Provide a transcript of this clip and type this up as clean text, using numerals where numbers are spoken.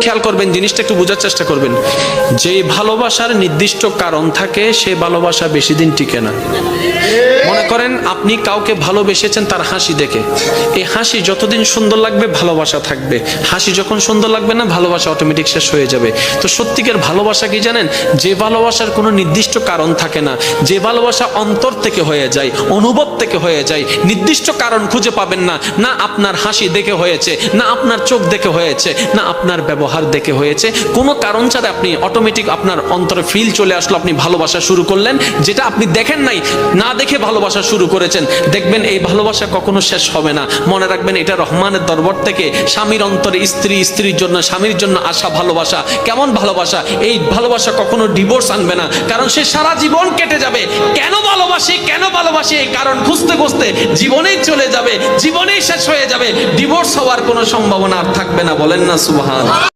খেয়াল করবেন, জিনিসটা একটু বোঝার চেষ্টা করবেন। যে ভালোবাসার নির্দিষ্ট কারণ থাকে সে ভালোবাসা বেশি দিন টিকে না। মনে করেন আপনি কাউকে ভালোবেসেছেন তার হাসি দেখে, এই হাসি যতদিন সুন্দর লাগবে ভালোবাসা থাকবে, হাসি যখন সুন্দর লাগবে না ভালোবাসা অটোমেটিক শেষ হয়ে যাবে। তো সত্যিকার ভালোবাসা কি জানেন? যে ভালোবাসার কোনো নির্দিষ্ট কারণ থাকে না, যে ভালোবাসা অন্তর থেকে হয়ে যায়, অনুভব থেকে হয়ে যায়, নির্দিষ্ট কারণ খুঁজে পাবেন না, না আপনার হাসি দেখে হয়েছে, না আপনার চোখ দেখে হয়েছে, না আপনার ব্যবহার দেখে হয়েছে, কোনো কারণ ছাড়া আপনি অটোমেটিক আপনার অন্তরে ফিল চলে আসলো, আপনি ভালোবাসা শুরু করলেন, যেটা আপনি দেখেন নাই, না দেখে ভালোবাসা শুরু করেছেন। দেখবেন এই ভালোবাসা কখনো শেষ হবে না। মনে রাখবেন এটা রহমানের দরবার থেকে স্বামীর অন্তরে স্ত্রী, স্ত্রীর জন্য স্বামীর জন্য আসা ভালোবাসা। কেমন ভালোবাসা? এই ভালোবাসা কখনো ডিভোর্স আনবে না, কারণ সে সারা জীবন কেটে যাবে কেন ভালোবাসি কেন ভালোবাসি এই কারণ খুঁজতে খুঁজতে জীবনেই চলে যাবে, জীবনেই শেষ হয়ে যাবে, ডিভোর্স হওয়ার কোনো সম্ভাবনা আর থাকবে না। বলেন না সুবহান।